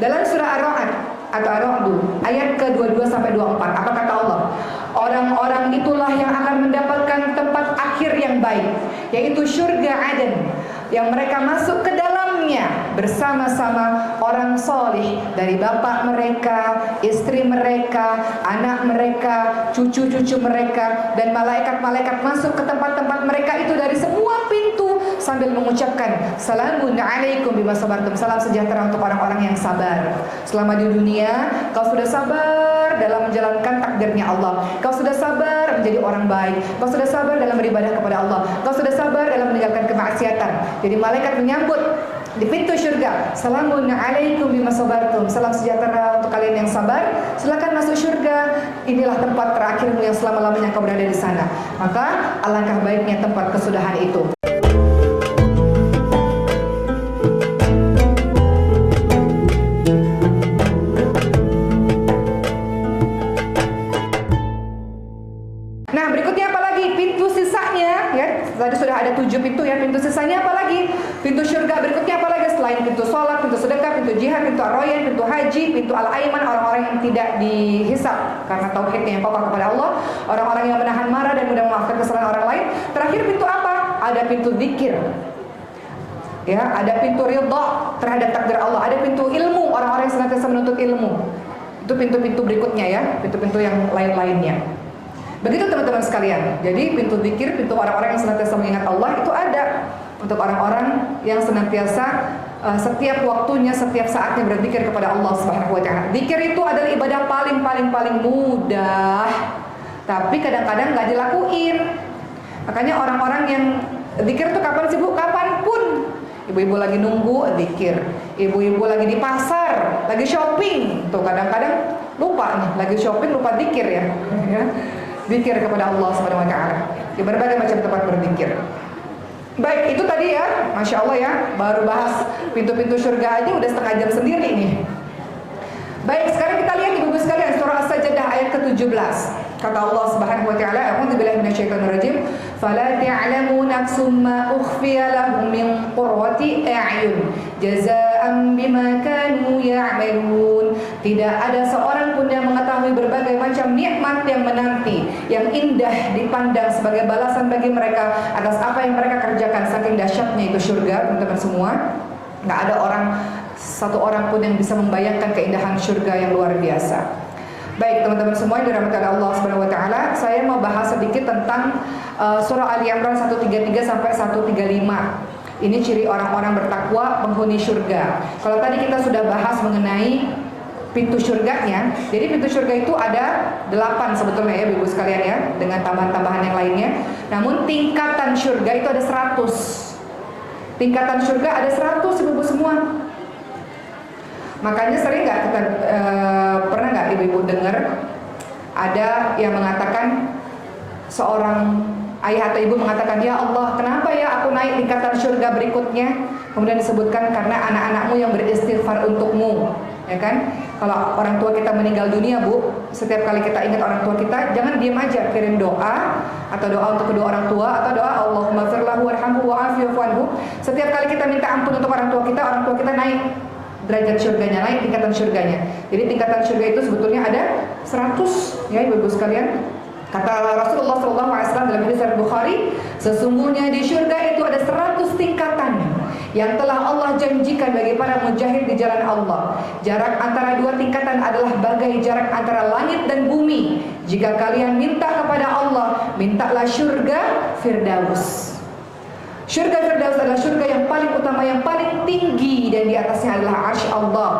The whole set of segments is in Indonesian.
Dalam surah Ar-Ra'd atau Ar-Ra'd ayat ke-22 sampai 24, apa kata Allah? Orang-orang itulah yang akan mendapatkan tempat akhir yang baik, yaitu surga Aden, yang mereka masuk ke dalamnya bersama-sama orang soleh dari bapak mereka, istri mereka, anak mereka, cucu-cucu mereka, dan malaikat-malaikat masuk ke tempat-tempat mereka itu dari semua pintu sambil mengucapkan salamun alaikum bima sabartum, salam sejahtera untuk orang-orang yang sabar. Selama di dunia kau sudah sabar dalam menjalankan takdirnya Allah, kau sudah sabar menjadi orang baik, kau sudah sabar dalam beribadah kepada Allah, kau sudah sabar dalam meninggalkan kemaksiatan. Jadi malaikat menyambut di pintu syurga, salamun alaikum bima sabartum, salam sejahtera untuk kalian yang sabar, silakan masuk syurga, inilah tempat terakhirmu yang selama-lamanya kau berada di sana. Maka alangkah baiknya tempat kesudahan itu. Nah, berikutnya apa lagi? Pintu sisanya, ya. Tadi sudah ada 7 pintu ya. Pintu sisanya apa lagi? Pintu syurga berikutnya apa lagi? Selain pintu sholat, pintu sedekah, pintu jihad, pintu ar-royan, pintu haji, pintu al-aiman, orang-orang yang tidak dihisab karena tauhidnya yang kokoh kepada Allah, orang-orang yang menahan marah dan mudah memaafkan kesalahan orang lain. Terakhir pintu apa? Ada pintu zikir. Ya, ada pintu ridha terhadap takdir Allah, ada pintu ilmu, orang-orang yang senantiasa menuntut ilmu. Itu pintu-pintu berikutnya ya, pintu-pintu yang lain-lainnya. Begitu teman-teman sekalian. Jadi pintu zikir, pintu orang-orang yang senantiasa mengingat Allah itu ada untuk orang-orang yang senantiasa setiap waktunya, setiap saatnya berzikir kepada Allah Subhanahu wa taala. Zikir itu adalah ibadah paling mudah, tapi kadang-kadang nggak dilakuin. Makanya orang-orang yang zikir itu kapan sih Bu? Kapanpun. Ibu-ibu lagi nunggu zikir, ibu-ibu lagi di pasar, lagi shopping, tuh kadang-kadang lupa nih, lagi shopping lupa zikir ya. Zikir kepada Allah Subhanahu wa taala di berbagai macam tempat berzikir. Baik, itu tadi ya, Masya Allah ya, baru bahas pintu-pintu surga aja udah setengah jam sendiri nih. Baik, sekarang kita lihat ibu-ibu sekalian surah As-Sajdah ayat ke-17. Kata Allah Subhanahu wa taala, a'udzubillahi minasyaitonir rajim, fala ta'lamu nafsum ma ukhfiya lahum min qurrati a'yun jazaa'an bima kanu ya'malun. Tidak ada seorang pun yang mengetahui berbagai macam nikmat yang menanti, yang indah dipandang sebagai balasan bagi mereka atas apa yang mereka kerjakan. Saking dahsyatnya itu surga, teman-teman semua. Nggak ada satu orang pun yang bisa membayangkan keindahan surga yang luar biasa. Baik teman-teman semua yang dirahmati Allah Subhanahu wa taala, saya mau bahas sedikit tentang surah Ali Imran 133 sampai 135. Ini ciri orang-orang bertakwa penghuni surga. Kalau tadi kita sudah bahas mengenai pintu surganya, jadi pintu surga itu ada 8 sebetulnya ya Ibu sekalian ya, dengan tambahan-tambahan yang lainnya. Namun tingkatan surga itu ada 100. Tingkatan surga ada 100 Ibu semua. Makanya sering nggak kita pernah nggak ibu-ibu dengar ada yang mengatakan, seorang ayah atau ibu mengatakan, ya Allah, kenapa ya aku naik tingkatan surga berikutnya? Kemudian disebutkan karena anak-anakmu yang beristighfar untukmu, ya kan? Kalau orang tua kita meninggal dunia Bu, setiap kali kita ingat orang tua kita, jangan diam aja, kirim doa atau doa untuk kedua orang tua, atau doa Allahumma firlahu warhamhu wa'afi'fu anhu. Setiap kali kita minta ampun untuk orang tua kita naik derajat surganya, naik tingkatan surganya. Jadi tingkatan surga itu sebetulnya ada 100 ya ibu-ibu sekalian. Kata Rasulullah SAW dalam hadis Bukhari, sesungguhnya di surga itu ada 100 tingkatan yang telah Allah janjikan bagi para mujahid di jalan Allah. Jarak antara dua tingkatan adalah bagai jarak antara langit dan bumi. Jika kalian minta kepada Allah, mintalah surga Firdaus. Surga Firdaus adalah surga yang paling utama, yang paling tinggi, dan di atasnya adalah arsy Allah.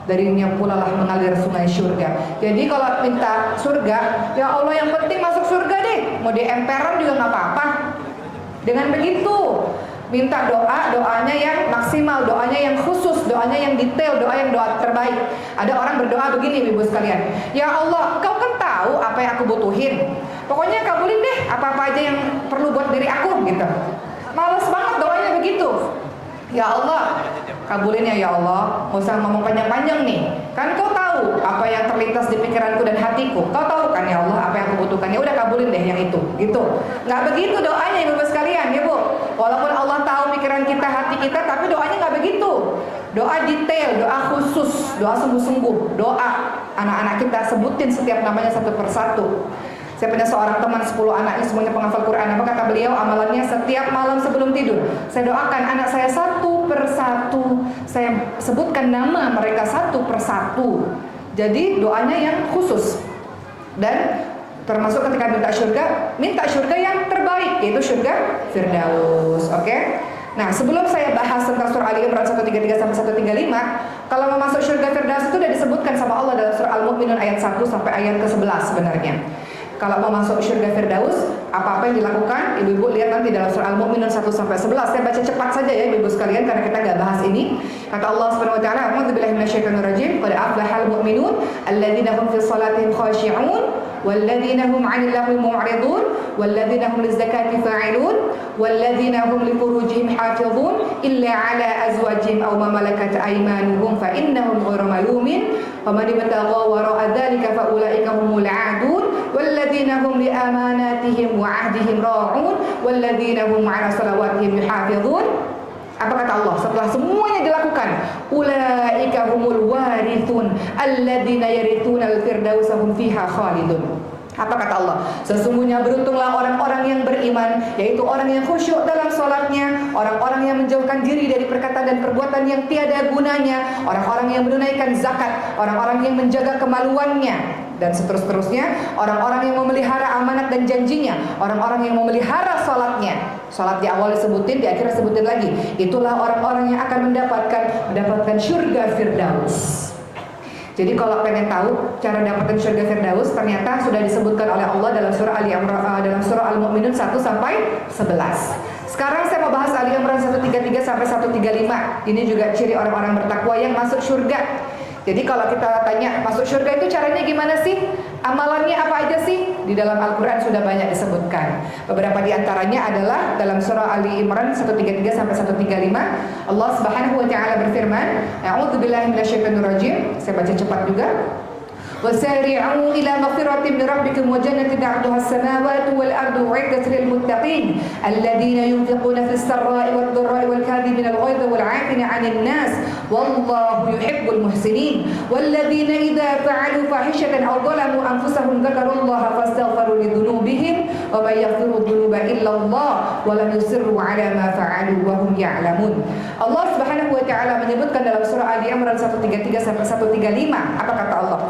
Darinya pula lah mengalir sungai surga. Jadi kalau minta surga, ya Allah yang penting masuk surga deh. Mau di emperan juga nggak apa-apa. Dengan begitu minta doanya yang maksimal, doanya yang khusus, doanya yang detail, doa terbaik. Ada orang berdoa begini ibu sekalian, ya Allah, Kau kan tahu apa yang aku butuhin, pokoknya kabulin deh apa-apa aja yang perlu buat diri aku gitu. Males banget doanya begitu. Ya Allah, kabulin ya Allah. Nggak usah ngomong panjang-panjang nih. Kan kau tahu apa yang terlintas di pikiranku dan hatiku. Kau tahu kan ya Allah apa yang aku butuhkan. Ya udah kabulin deh yang itu. Gitu. Nggak begitu doanya ibu sekalian ya Bu. Walaupun Allah tahu pikiran kita, hati kita, tapi doanya nggak begitu. Doa detail, doa khusus, doa sungguh-sungguh. Doa anak-anak kita sebutin setiap namanya satu persatu. Saya punya seorang teman 10 anaknya semuanya penghafal Quran. Apa kata beliau? Amalannya setiap malam sebelum tidur, saya doakan anak saya satu persatu. Saya sebutkan nama mereka satu persatu. Jadi doanya yang khusus. Dan termasuk ketika minta surga yang terbaik, yaitu surga Firdaus. Oke? Nah, sebelum saya bahas tentang surah Ali Imran 133 sampai 135, kalau mau masuk surga Firdaus itu sudah disebutkan sama Allah dalam surah Al-Mu'minun ayat 1 sampai ayat ke-11 sebenarnya. Kalau mau masuk surga Firdaus, apa-apa yang dilakukan, ibu-ibu lihat nanti dalam surah Al-Mu'minun 1 sampai 11. Saya baca cepat saja ya ibu-ibu sekalian karena kita nggak bahas ini. Kata Allah Subhanahu wa taala, "A'udzubillahi minasyaitonir rajim. Qad aflahal mu'minun alladzina hum fi shalatihim khashi'un walladzina hum 'anil lahwi mu'ridun walladzina hum lizakati fa'ilun walladzina hum lifurujihim hafizun illa 'ala azwajihim aw ma malakat aymanuhum fa innahum ghairu malumin faman ibtagha wara'a dzalika fa ulaika humul 'adun walladzina hum li amanatihim wa 'ahdihim ra'un walladzina hum 'ala salawatihim yuhafizun." Apa kata Allah setelah semuanya dilakukan? Ulaika humul warithun alladzina yarithunal firdausa hum fiha khalidun. Apa kata Allah? Sesungguhnya beruntunglah orang-orang yang beriman, yaitu orang yang khusyuk dalam sholatnya, orang-orang yang menjauhkan diri dari perkataan dan perbuatan yang tiada gunanya, orang-orang yang menunaikan zakat, orang-orang yang menjaga kemaluannya, dan seterusnya, orang-orang yang memelihara amanat dan janjinya, orang-orang yang memelihara sholatnya. Sholat di awal disebutin, di akhir disebutin lagi. Itulah orang-orang yang akan mendapatkan surga Firdaus. Jadi kalau pengen tahu cara dapatkan surga Firdaus, ternyata sudah disebutkan oleh Allah dalam surah dalam surah Al-Mu'minun 1 sampai 11. Sekarang saya mau bahas Ali Imran 133 sampai 135. Ini juga ciri orang-orang bertakwa yang masuk surga. Jadi kalau kita tanya masuk surga itu caranya gimana sih? Amalannya apa aja sih? Di dalam Al-Quran sudah banyak disebutkan. Beberapa di antaranya adalah dalam surah Ali Imran 133 sampai 135. Allah Subhanahu wa taala berfirman, "A'udzubillahi minasyaitonir rajim." Saya baca cepat juga. وَسَارِعُوا إِلَى مَغْفِرَةٍ مِنْ رَبِّكُمْ وَجَنَّةٍ عَرْضُهَا السَّمَاوَاتُ وَالْأَرْضُ أُعِدَّتْ لِلْمُتَّقِينَ الَّذِينَ يُنْفِقُونَ فِي السَّرَّاءِ وَالضَّرَّاءِ وَالْكَاظِمِينَ الْغَيْظَ وَالْعَافِينَ عَنِ النَّاسِ وَاللَّهُ يُحِبُّ الْمُحْسِنِينَ وَالَّذِينَ إِذَا فَعَلُوا فَاحِشَةً أَوْ ظَلَمُوا أَنفُسَهُمْ ذَكَرُوا اللَّهَ فَاسْتَغْفَرُوا لِذُنُوبِهِمْ وَمَن يَغْفِرُ الذُّنُوبَ إِلَّا اللَّهُ وَلَمْ يُصِرُّوا عَلَى مَا فَعَلُوا وَهُمْ يَعْلَمُونَ. Allah Subhanahu wa taala menyebutkan dalam surah Ali Imran 133 sampai 135. Apa kata Allah?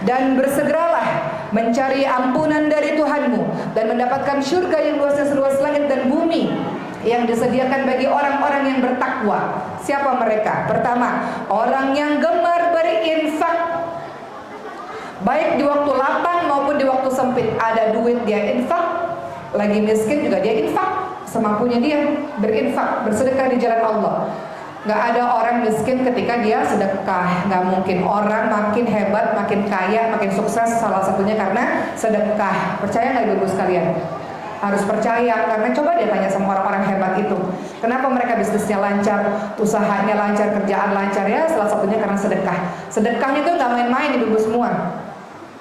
Dan bersegeralah mencari ampunan dari Tuhanmu dan mendapatkan surga yang luasnya seluas langit dan bumi yang disediakan bagi orang-orang yang bertakwa. Siapa mereka? Pertama, orang yang gemar berinfak, baik di waktu lapang maupun di waktu sempit. Ada duit dia infak, lagi miskin juga dia infak, semampunya dia berinfak, bersedekah di jalan Allah. Gak ada orang miskin ketika dia sedekah. Gak mungkin. Orang makin hebat, makin kaya, makin sukses salah satunya karena sedekah. Percaya gak ibu-ibu sekalian? Harus percaya, karena coba dia tanya sama orang-orang hebat itu, kenapa mereka bisnisnya lancar, usahanya lancar, kerjaan lancar? Ya salah satunya karena sedekah. Sedekahnya itu gak main-main ibu-ibu semua.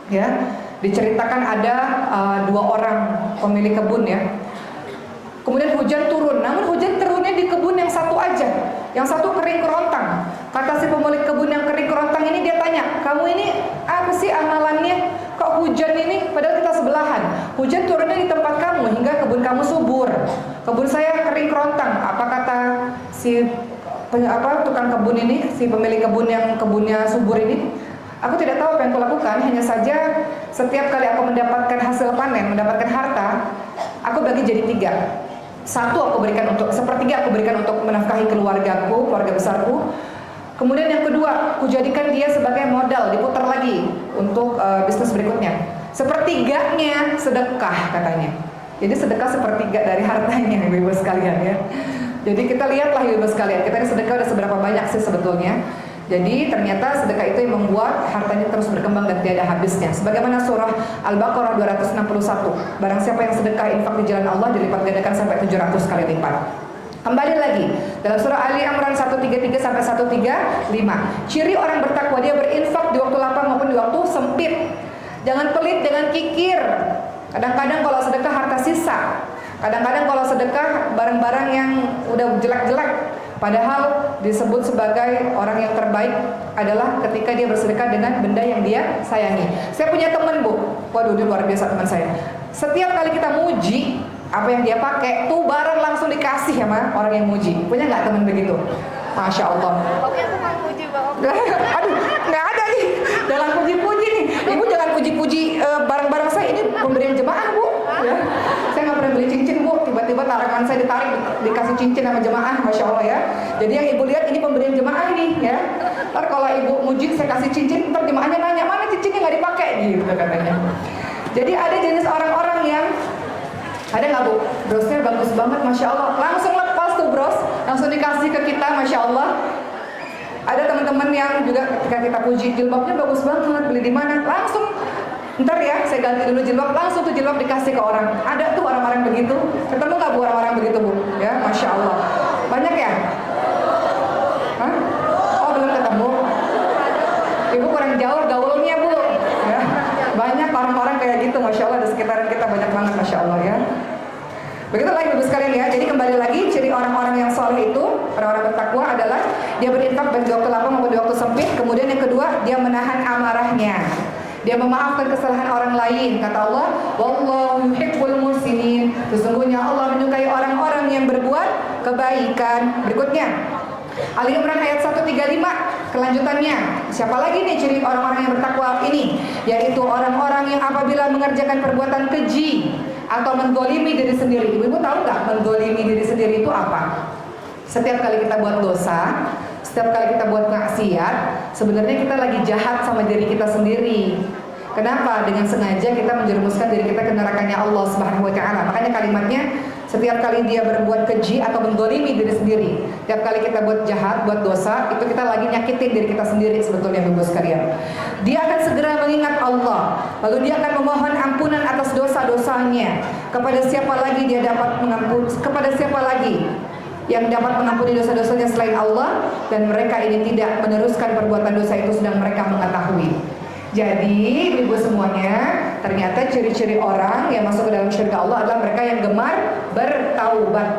Ya, diceritakan ada 2 orang pemilik kebun ya. Kemudian hujan turun, namun hujan turunnya di kebun yang satu aja. Yang satu kering kerontang. Kata si pemilik kebun yang kering kerontang ini, dia tanya, "Kamu ini apa sih amalannya? Kok hujan ini? Padahal kita sebelahan. Hujan turunnya di tempat kamu hingga kebun kamu subur. Kebun saya kering kerontang." Apa kata si tukang kebun ini, si pemilik kebun yang kebunnya subur ini? "Aku tidak tahu apa yang kulakukan, hanya saja setiap kali aku mendapatkan hasil panen, mendapatkan harta, aku bagi jadi 3. Satu aku berikan sepertiga aku berikan untuk menafkahi keluarga besarku. Kemudian yang kedua, aku jadikan dia sebagai modal, diputar lagi untuk bisnis berikutnya. Sepertiganya sedekah," katanya. Jadi sedekah sepertiga dari hartanya, ibu-ibu sekalian ya. Jadi kita lihatlah ibu-ibu sekalian, kita ini sedekah udah seberapa banyak sih sebetulnya. Jadi ternyata sedekah itu yang membuat hartanya terus berkembang dan tiada habisnya. Sebagaimana surah Al-Baqarah 261. Barang siapa yang sedekah infak di jalan Allah dilipat gandakan sampai 700 kali lipat. Kembali lagi dalam surah Ali Imran 133 sampai 135. Ciri orang bertakwa, dia berinfak di waktu lapang maupun di waktu sempit. Jangan pelit, jangan kikir. Kadang-kadang kalau sedekah harta sisa, kadang-kadang kalau sedekah barang-barang yang udah jelek-jelek. Padahal disebut sebagai orang yang terbaik adalah ketika dia bersedekah dengan benda yang dia sayangi. Saya punya teman, Bu. Waduh, dia luar biasa teman saya. Setiap kali kita muji apa yang dia pakai, tuh barang langsung dikasih sama orang yang muji. Punya nggak teman begitu? Masya Allah. Oke, aku mau muji, Bang. Aduh, nggak ada nih. Jangan puji-puji nih. Ibu jangan puji-puji barang-barang saya. Ini pemberian jemaah, Bu. Ya. Saya nggak pernah beli cincin, Bu. Tiba-tiba tarangan saya ditarik, dikasih cincin sama jemaah. Masya Allah ya. Jadi yang ibu lihat ini pemberian jemaah nih, ya. Ntar kalau ibu muji saya kasih cincin, ntar jemaahnya nanya, mana cincinnya nggak dipakai? Gitu katanya. Jadi ada jenis orang-orang yang ada nggak, Bu? Brosnya bagus banget, Masya Allah. Langsung lepas tuh bros, langsung dikasih ke kita, Masya Allah. Ada teman-teman yang juga ketika kita puji, jilbabnya bagus banget, beli di mana? Langsung, ntar ya, saya ganti dulu jilbab, langsung tuh jilbab dikasih ke orang. Ada tuh orang-orang begitu. Ketemu nggak, Bu, orang-orang begitu, Bu? Ya, Masya Allah. Banyak ya? Hah? Oh, belum ketemu. Ibu kurang jauh gaulnya, Bu. Ya. Banyak orang-orang kayak gitu, Masya Allah. Di sekitaran kita banyak banget, Masya Allah ya. Begitulah Ibu sekalian ya. Jadi kembali lagi, ciri orang-orang yang soleh itu, orang-orang bertakwa adalah dia berinfak baik di waktu lapang maupun di waktu sempit. Kemudian yang kedua, dia menahan amarahnya. Dia memaafkan kesalahan orang lain. Kata Allah, wallahu yuhibbul muhsinin. Sesungguhnya Allah menyukai orang-orang yang berbuat kebaikan. Berikutnya, Ali Imran ayat 135, kelanjutannya. Siapa lagi nih ciri orang-orang yang bertakwa ini? Yaitu orang-orang yang apabila mengerjakan perbuatan keji atau mendolimi diri sendiri. Ibu tahu nggak mendolimi diri sendiri itu apa? Setiap kali kita buat dosa, setiap kali kita buat maksiat, sebenarnya kita lagi jahat sama diri kita sendiri. Kenapa? Dengan sengaja kita menjerumuskan diri kita ke nerakanya Allah Subhanahu wa taala. Makanya kalimatnya, setiap kali dia berbuat keji atau mendolimi diri sendiri, setiap kali kita buat jahat, buat dosa, itu kita lagi nyakitin diri kita sendiri sebetulnya, Ibu sekalian. Dia akan segera mengingat Allah, lalu dia akan memohon ampunan atas dosa-dosanya. Kepada siapa lagi dia dapat mengampuni? Kepada siapa lagi yang dapat mengampuni dosa-dosanya selain Allah? Dan mereka ini tidak meneruskan perbuatan dosa itu sedang mereka mengetahui. Jadi ibu semuanya, ternyata ciri-ciri orang yang masuk ke dalam syurga Allah adalah mereka yang gemar bertaubat.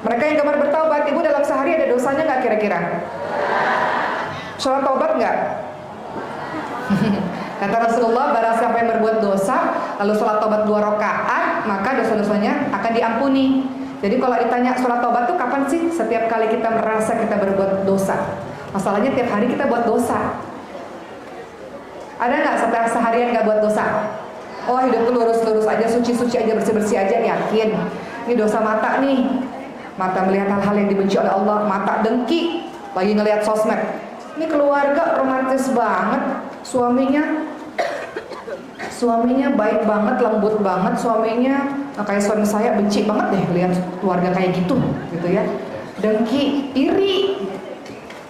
Mereka yang gemar bertaubat. Ibu dalam sehari ada dosanya nggak kira-kira? Sholat taubat nggak? Kata Rasulullah, barang siapa yang berbuat dosa lalu sholat taubat 2 rakaat, maka dosa-dosanya akan diampuni. Jadi kalau ditanya sholat taubat itu kapan sih? Setiap kali kita merasa kita berbuat dosa. Masalahnya tiap hari kita buat dosa. Ada nggak setelah seharian nggak buat dosa? Oh, hidupku lurus-lurus aja, suci-suci aja, bersih-bersih aja, yakin ini dosa mata nih. Mata melihat hal-hal yang dibenci oleh Allah, mata dengki lagi ngelihat sosmed. Ini keluarga romantis banget, suaminya baik banget, lembut banget, suaminya kayak suami saya, benci banget deh lihat keluarga kayak gitu ya. Dengki, iri.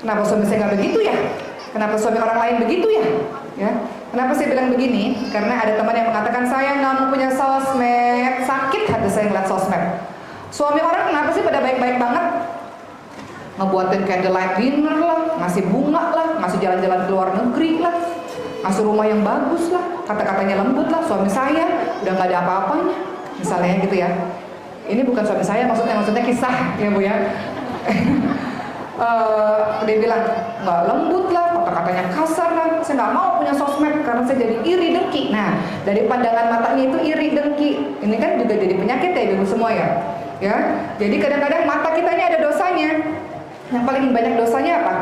Kenapa suami saya nggak begitu ya? Kenapa suami orang lain begitu ya? Ya, kenapa saya bilang begini? Karena ada teman yang mengatakan, saya nggak mau punya sosmed, sakit hati saya ngeliat sosmed. Suami orang kenapa sih pada baik-baik banget? Ngebuatin candlelight dinner lah, ngasih bunga lah, ngasih jalan-jalan ke luar negeri lah, ngasih rumah yang bagus lah, kata-katanya lembut lah. Suami saya udah nggak ada apa-apanya, misalnya gitu ya. Ini bukan suami saya, maksudnya kisah ya Bu ya. Dia bilang nggak lembut lah, kata-katanya kasar lah. Saya nggak mau punya sosmed karena saya jadi iri dengki. Nah, dari pandangan matanya itu iri dengki. Ini kan juga jadi penyakit ya ibu semua ya. Ya, jadi kadang-kadang mata kita ini ada dosanya. Yang paling banyak dosanya apa?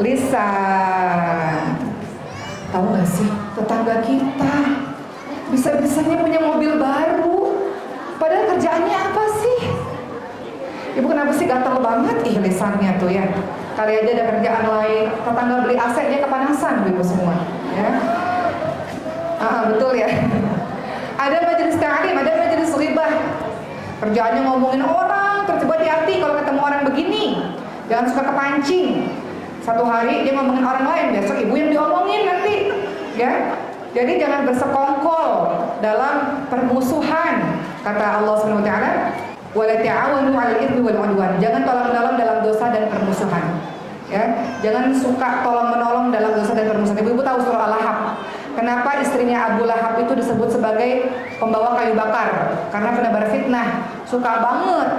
Lisan. Tahu nggak sih tetangga kita bisa-bisanya punya mobil baru, padahal kerjaannya apa sih? Ibu kenapa sih gatal banget lisannya tuh ya? Kali aja ada kerjaan lain, tetangga beli AC dia kepanasan ibu semua ya. Betul ya. Ada majelis ta'lim, ada majelis ghibah, kerjaannya ngomongin orang, terjebak di hati kalau ketemu orang begini. Jangan suka kepancing. Satu hari dia ngomongin orang lain, besok ibu yang diomongin nanti ya. Jadi jangan bersekongkol dalam permusuhan. Kata Allah SWT, Wala ta'awanu 'alal itsmi wal 'udwan. Jangan tolong-menolong dalam dosa dan permusuhan. Ya, jangan suka tolong-menolong dalam dosa dan permusuhan. Ibu tahu surah Al-Lahab. Kenapa istrinya Abu Lahab itu disebut sebagai pembawa kayu bakar? Karena penebar fitnah, suka banget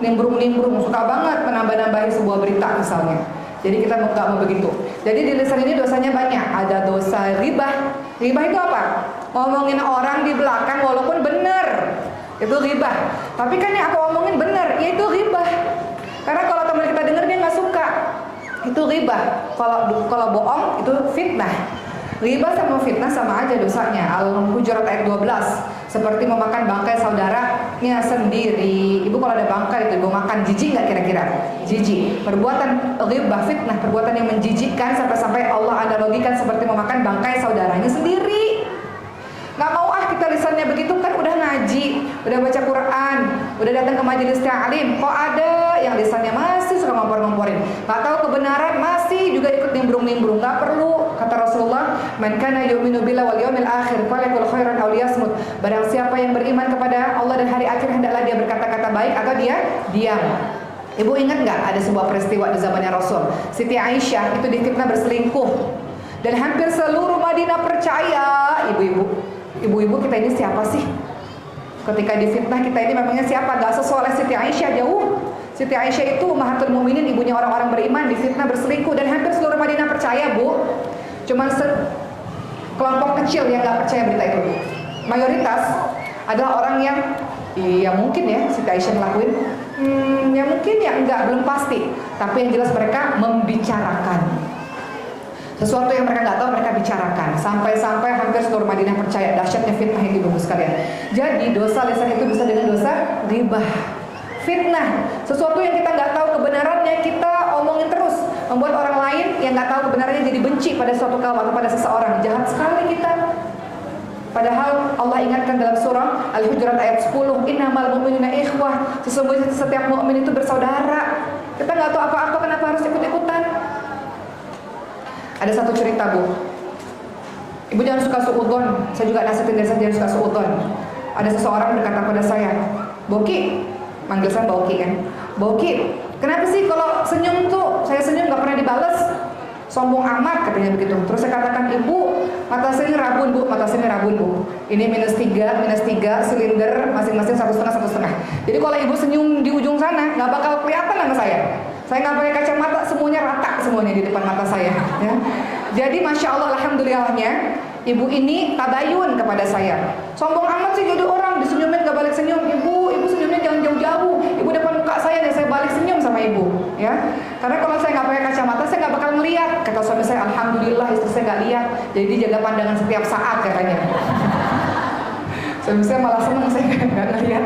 nimbrung-nimbrung, suka banget menambah-nambahi sebuah berita misalnya. Jadi kita nggak mau begitu. Jadi di lisan ini dosanya banyak. Ada dosa ribah. Ribah itu apa? Ngomongin orang di belakang walaupun benar. Itu ribah. Tapi kan yang aku omongin benar, ya itu ribah. Karena kalau teman kita dengar dia nggak suka, itu ribah. Kalau bohong itu fitnah. Riba sama fitnah sama aja dosanya. Al-Hujurat ayat 12. Seperti memakan bangkai saudaranya sendiri. Ibu kalau ada bangkai itu ibu makan, jijik nggak kira-kira? Jijik. Perbuatan riba, fitnah, perbuatan yang menjijikkan sampai-sampai Allah analogikan seperti memakan bangkai saudaranya sendiri. Nggak mau kita lisannya begitu, kan udah ngaji, udah baca Quran, udah datang ke majelis ta'lim, kok ada yang lisannya masih suka ngompor-ngomporin, nggak tahu kebenaran, masih juga ikut nimbrung-nimbrung. Nggak perlu, kata Rasulullah, man kana yu'minu billahi wal yawmil akhir falyakul khairan aw liyasmut. Barang siapa yang beriman kepada Allah dan hari akhir, hendaklah dia berkata-kata baik atau dia diam. Ibu ingat nggak ada sebuah peristiwa di zamannya Rasul? Siti Aisyah itu difitnah berselingkuh, dan hampir seluruh Madinah percaya. Ibu-ibu kita ini siapa sih? Ketika difitnah kita ini memangnya siapa? Gak sesoleh Siti Aisyah, jauh. Siti Aisyah itu Ummahatul Mukminin, ibunya orang-orang beriman, difitnah berselingkuh, dan hampir seluruh Madinah percaya, Bu. Cuman kelompok kecil yang gak percaya berita itu. Mayoritas adalah orang yang ya mungkin ya Siti Aisyah ngelakuin, ya mungkin ya enggak, belum pasti. Tapi yang jelas mereka membicarakan sesuatu yang mereka nggak tahu, mereka bicarakan sampai hampir seluruh Madinah percaya. Dahsyatnya fitnah ini ibu sekalian. Jadi dosa lisan itu bisa dengan dosa ribah, fitnah, sesuatu yang kita nggak tahu kebenarannya kita omongin terus, membuat orang lain yang nggak tahu kebenarannya jadi benci pada suatu kaum atau pada seseorang. Jahat sekali kita. Padahal Allah ingatkan dalam surah Al-Hujurat ayat 10, innamal mu'minuna ikhwah, sesungguhnya setiap mukmin itu bersaudara. Kita nggak tahu apa-apa, kenapa harus ikut-ikutan? Ada satu cerita, Bu. Ibu jangan suka suudzon. Saya juga nasihatin dari saya jangan suka suudzon. Ada seseorang berkata pada saya, Boki, manggil saya Boki kan. Boki, kenapa sih kalau senyum tuh saya senyum nggak pernah dibales? Sombong amat katanya begitu. Terus saya katakan, Ibu, mata saya ini rabun, Bu. Mata saya ini rabun, Bu. Ini minus tiga, silinder masing-masing 1,5. Jadi kalau Ibu senyum di ujung sana nggak bakal kelihatan sama saya. Saya nggak pakai kacamata, semuanya rata semuanya di depan mata saya. Ya. Jadi masya Allah, alhamdulillahnya ibu ini tabayun kepada saya. Sombong amat sih jadi orang disenyumin nggak balik senyum. Ibu senyumnya jangan jauh-jauh. Ibu depan muka saya dan saya balik senyum sama ibu. Ya. Karena kalau saya nggak pakai kacamata, saya nggak bakal melihat. Kata suami saya, alhamdulillah istri saya nggak lihat. Jadi jaga pandangan setiap saat katanya. Suami saya malah senang saya nggak ngelihat.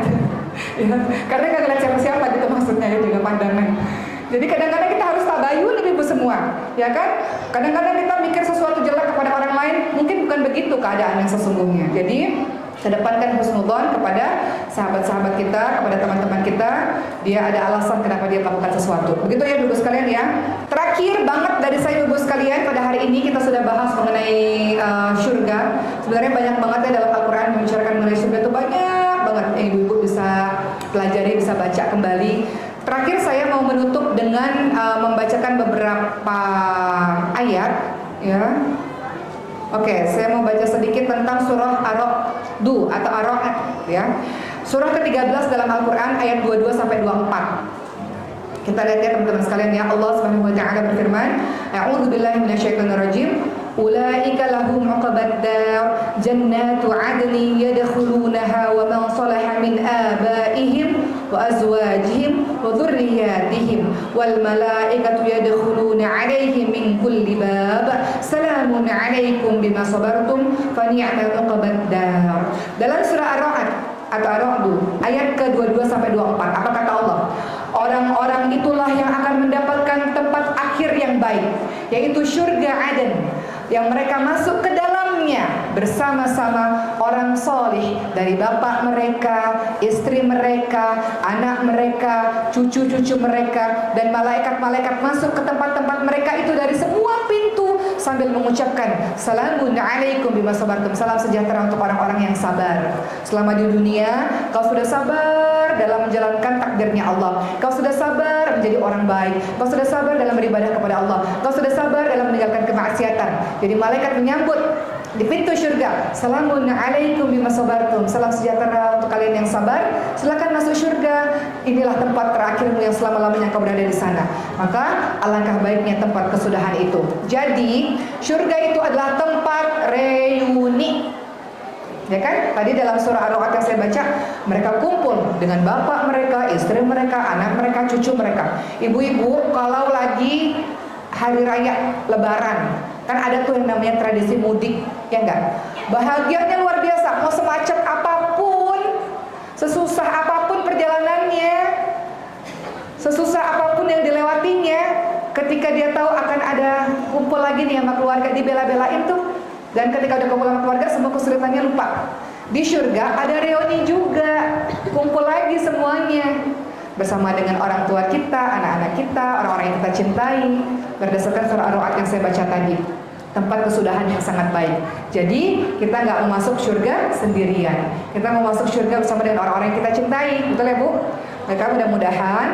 Ya. Karena nggak ngeliat siapa-siapa gitu maksudnya ya, jaga pandangan. Jadi kadang-kadang kita harus tabayun ibu semua, ya kan? Kadang-kadang kita mikir sesuatu jelek kepada orang lain, mungkin bukan begitu keadaan yang sesungguhnya. Jadi kedepankan husnudzon kepada sahabat-sahabat kita, kepada teman-teman kita. Dia ada alasan kenapa dia melakukan sesuatu. Begitu ya ibu sekalian ya. Terakhir banget dari saya ibu sekalian, pada hari ini kita sudah bahas mengenai surga. Sebenarnya banyak banget ya dalam Al-Quran membicarakan mengenai surga itu banyak banget. Ibu-ibu bisa pelajari, bisa baca kembali. Terakhir saya mau menutup dengan membacakan beberapa ayat, ya. Oke, saya mau baca sedikit tentang surah Ar-Ra'd atau Ar-Ra'd, ya. Surah ke-13 dalam Al-Qur'an ayat 22 sampai 24. Kita lihat ya teman-teman sekalian ya. Allah Subhanahu wa taala berfirman, A'udzubillahi minasyaitonirrajim. Ulaika lahum 'uqbad dar jannatu 'adnin yadkhulunaha wa man salaha min abaihim wa azwajihim wa dhurriyyatihim wal malaikatu yadkhuluna 'alaihim min kulli bab salamun 'alaikum bima sabartum fa ni'mal 'uqbad dar. Dalam surah Ar-Ra'd atau Ar-Ra'd ayat ke-22 sampai 24, apa kata Allah? Orang-orang itulah yang akan mendapatkan tempat akhir yang baik, yaitu surga Aden, yang mereka masuk ke dalamnya bersama-sama orang solih dari bapak mereka, istri mereka, anak mereka, cucu-cucu mereka, dan malaikat-malaikat masuk ke tempat-tempat mereka itu dari semua pintu sambil mengucapkan salamun alaikum bima sabartum, salam sejahtera untuk orang-orang yang sabar. Selama di dunia kau sudah sabar dalam menjalankan takdirnya Allah, kau sudah sabar menjadi orang baik, kau sudah sabar dalam beribadah kepada Allah, kau sudah sabar dalam meninggalkan kemaksiatan. Jadi malaikat menyambut di pintu syurga, salamun alaikum bima sabartum, salam sejahtera untuk kalian yang sabar, silakan masuk syurga, inilah tempat terakhirmu yang selama-lamanya kau berada di sana. Maka alangkah baiknya tempat kesudahan itu. Jadi syurga itu adalah tempat reuni, ya kan? Tadi dalam surah Ar-Ra'd yang saya baca, mereka kumpul dengan bapak mereka, istri mereka, anak mereka, cucu mereka. Ibu-ibu kalau lagi hari raya Lebaran, kan ada tuh yang namanya tradisi mudik, ya enggak? Bahagianya luar biasa, mau semacam apapun, sesusah apapun perjalanannya, sesusah apapun yang dilewatinya, ketika dia tahu akan ada kumpul lagi nih sama keluarga, dibela-belain tuh. Dan ketika udah kumpul sama keluarga, semua kesulitannya lupa. Di syurga ada reuni juga, kumpul lagi semuanya bersama dengan orang tua kita, anak-anak kita, orang-orang yang kita cintai, berdasarkan surah Ar-Ra'd yang saya baca tadi. Tempat kesudahan yang sangat baik. Jadi kita nggak mau masuk surga sendirian, kita mau masuk surga bersama dengan orang-orang yang kita cintai. Betul ya Bu? Maka mudah-mudahan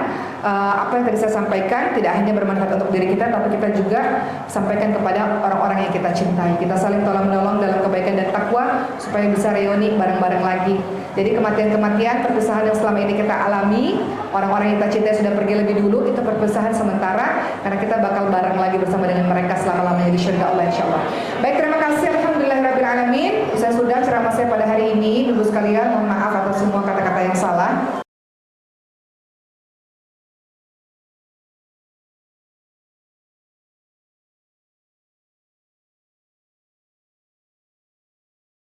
apa yang tadi saya sampaikan tidak hanya bermanfaat untuk diri kita, tapi kita juga sampaikan kepada orang-orang yang kita cintai. Kita saling tolong-menolong dalam kebaikan dan takwa supaya bisa reuni bareng-bareng lagi. Jadi kematian-kematian, perpisahan yang selama ini kita alami, orang-orang yang kita cintai sudah pergi lebih dulu, itu perpisahan sementara, karena kita bakal bareng lagi bersama dengan mereka selama-lamanya di syurga Allah insyaallah. Baik, terima kasih, alhamdulillahirabbil alamin. Saya sudah ceramah saya pada hari ini, Ibu sekalian.